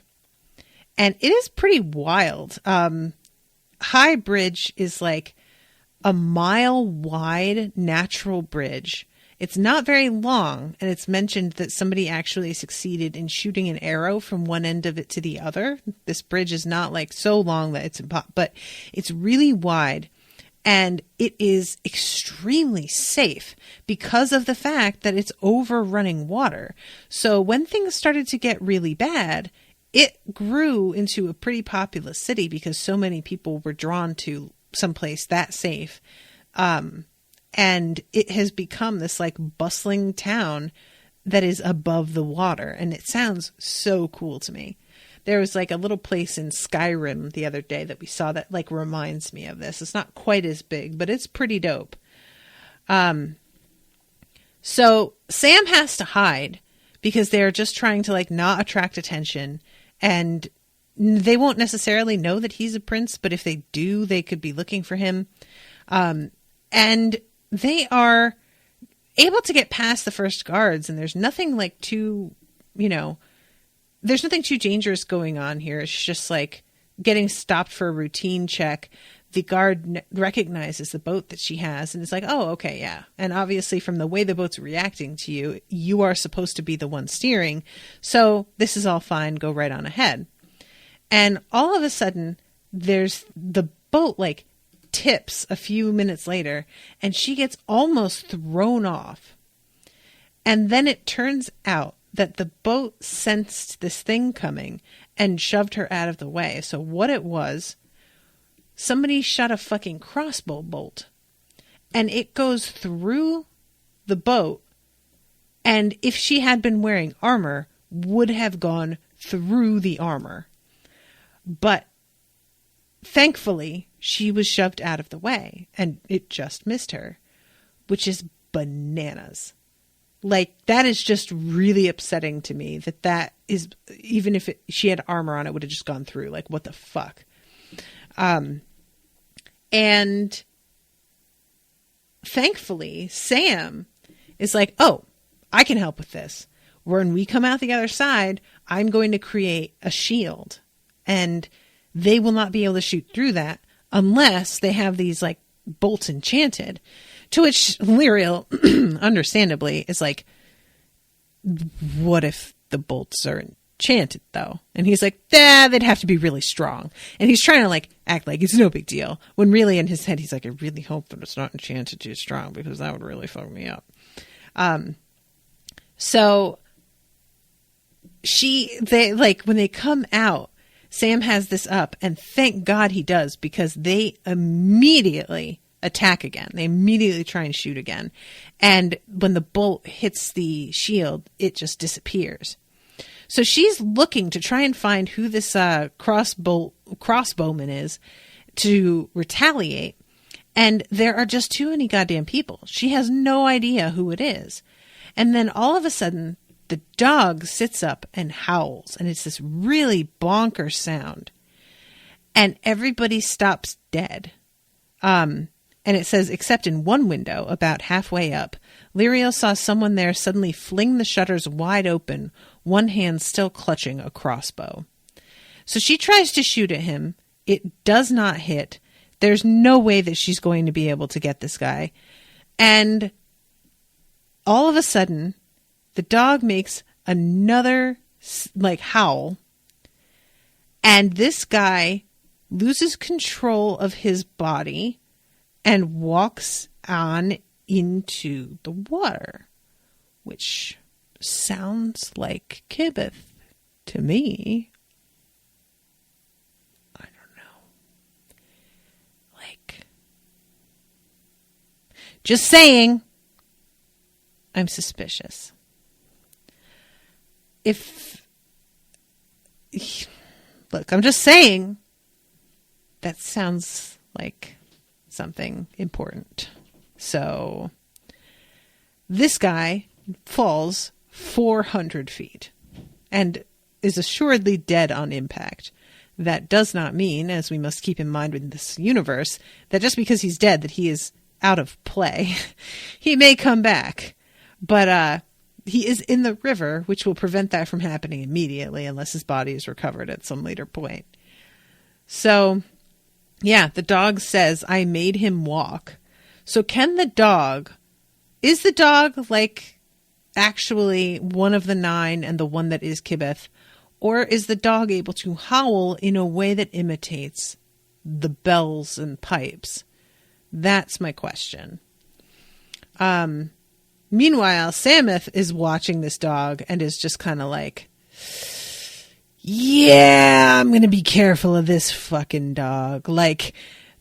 And it is pretty wild. High Bridge is like a mile wide natural bridge. It's not very long, and it's mentioned that somebody actually succeeded in shooting an arrow from one end of it to the other. This bridge is not like so long that it's impossible, but it's really wide. And it is extremely safe because of the fact that it's over running water. So when things started to get really bad, it grew into a pretty populous city because so many people were drawn to someplace that safe. And it has become this like bustling town that is above the water. And it sounds so cool to me. There was like a little place in Skyrim the other day that we saw that like reminds me of this. It's not quite as big, but it's pretty dope. So Sam has to hide because they're just trying to like not attract attention, and they won't necessarily know that he's a prince, but if they do, they could be looking for him. And they are able to get past the first guards, and there's nothing like too, there's nothing too dangerous going on here. It's just like getting stopped for a routine check. The guard recognizes the boat that she has and is like, oh, okay, yeah. And obviously from the way the boat's reacting to you, you are supposed to be the one steering. So this is all fine. Go right on ahead. And all of a sudden, there's the boat like tips a few minutes later, and she gets almost thrown off. And then it turns out that the boat sensed this thing coming and shoved her out of the way. So what it was, somebody shot a fucking crossbow bolt, and it goes through the boat. And if she had been wearing armor, would have gone through the armor. But thankfully, she was shoved out of the way and it just missed her, which is bananas. Like, that is just really upsetting to me that is, even if she had armor on, it would have just gone through. Like, what the fuck? And thankfully, Sam is like, oh, I can help with this. When we come out the other side, I'm going to create a shield, and they will not be able to shoot through that unless they have these like bolts enchanted. To which Lirael, understandably, is like, what if the bolts are enchanted, though? And he's like, they'd have to be really strong. And he's trying to like act like it's no big deal, when really in his head, he's like, I really hope that it's not enchanted too strong, because that would really fuck me up. So when they come out, Sam has this up, and thank God he does, because they immediately attack again. They immediately try and shoot again. And when the bolt hits the shield, it just disappears. So she's looking to try and find who this crossbowman is to retaliate. And there are just too many goddamn people. She has no idea who it is. And then all of a sudden, the dog sits up and howls. And it's this really bonkers sound. And everybody stops dead. And it says, except in one window, about halfway up, Lirael saw someone there suddenly fling the shutters wide open, one hand still clutching a crossbow. So she tries to shoot at him. It does not hit. There's no way that she's going to be able to get this guy. And all of a sudden, the dog makes another like howl. And this guy loses control of his body and walks on into the water, which sounds like Kibith to me. I don't know. Like, just saying, I'm suspicious. Look, I'm just saying, that sounds like something important. So this guy falls 400 feet and is assuredly dead on impact. That does not mean, as we must keep in mind in this universe, that just because he's dead that he is out of play. He may come back, but he is in the river, which will prevent that from happening immediately unless his body is recovered at some later point. So yeah, the dog says, I made him walk. So is the dog like actually one of the 9 and the one that is Kibith? Or is the dog able to howl in a way that imitates the bells and pipes That's my question. Meanwhile, Sameth is watching this dog and is just kind of like, yeah, I'm going to be careful of this fucking dog. Like,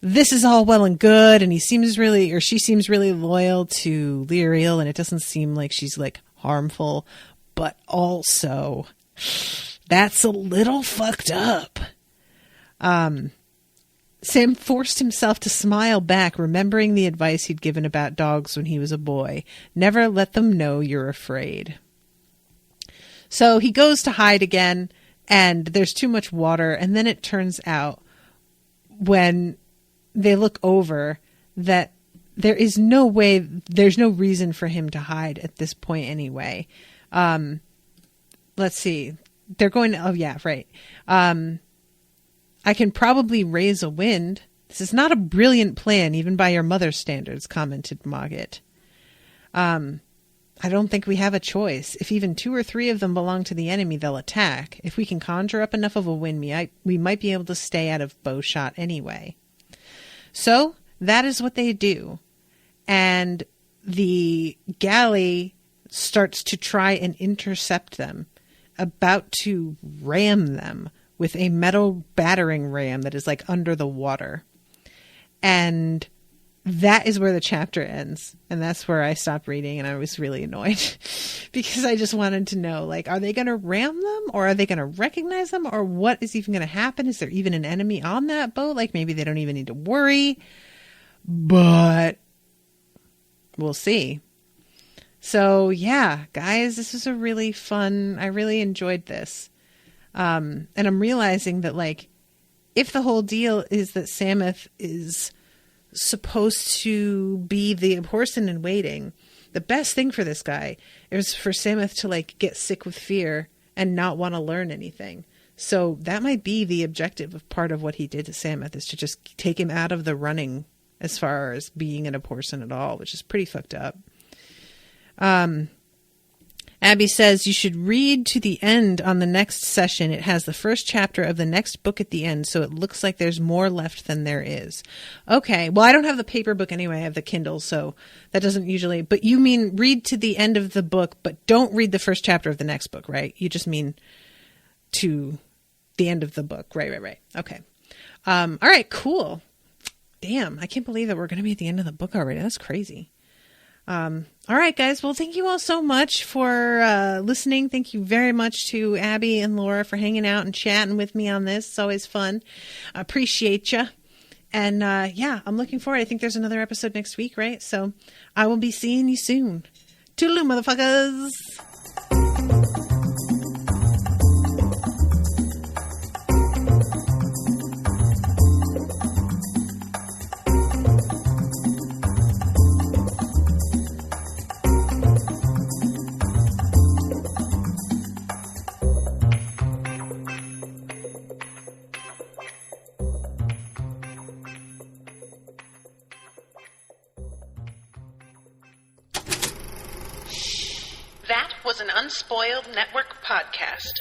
this is all well and good, and she seems really loyal to Lirael, and it doesn't seem like she's, like, harmful. But also, that's a little fucked up. Sam forced himself to smile back, remembering the advice he'd given about dogs when he was a boy. Never let them know you're afraid. So he goes to hide again, and there's too much water, and then it turns out when they look over that there's no reason for him to hide at this point anyway. Let's see. They're going to, oh yeah, right. I can probably raise a wind. This is not a brilliant plan, even by your mother's standards, commented Mogget. I don't think we have a choice. If even 2 or 3 of them belong to the enemy, they'll attack. If we can conjure up enough of a wind, we might be able to stay out of bow shot anyway. So, that is what they do. And the galley starts to try and intercept them, about to ram them with a metal battering ram that is like under the water. And that is where the chapter ends. And that's where I stopped reading, and I was really annoyed because I just wanted to know, like, are they going to ram them, or are they going to recognize them, or what is even going to happen? Is there even an enemy on that boat? Like, maybe they don't even need to worry, but we'll see. So yeah, guys, this was a really fun, I really enjoyed this. And I'm realizing that, like, if the whole deal is that Sameth is supposed to be the Abhorsen in waiting, the best thing for this guy is for Sameth to, like, get sick with fear and not want to learn anything. So that might be the objective of part of what he did to Sameth, is to just take him out of the running as far as being an Abhorsen at all, which is pretty fucked up. Abby says you should read to the end on the next session. It has the first chapter of the next book at the end, so it looks like there's more left than there is. Okay, well, I don't have the paper book anyway. I have the Kindle, so that doesn't usually... But you mean read to the end of the book, but don't read the first chapter of the next book, right? You just mean to the end of the book. Right. Okay. All right, cool. Damn, I can't believe that we're going to be at the end of the book already. That's crazy. All right, guys. Well, thank you all so much for listening. Thank you very much to Abby and Laura for hanging out and chatting with me on this. It's always fun. I appreciate you. And yeah, I'm looking forward. I think there's another episode next week, right? So I will be seeing you soon. Toodaloo, motherfuckers. That was an Unspoiled Network podcast.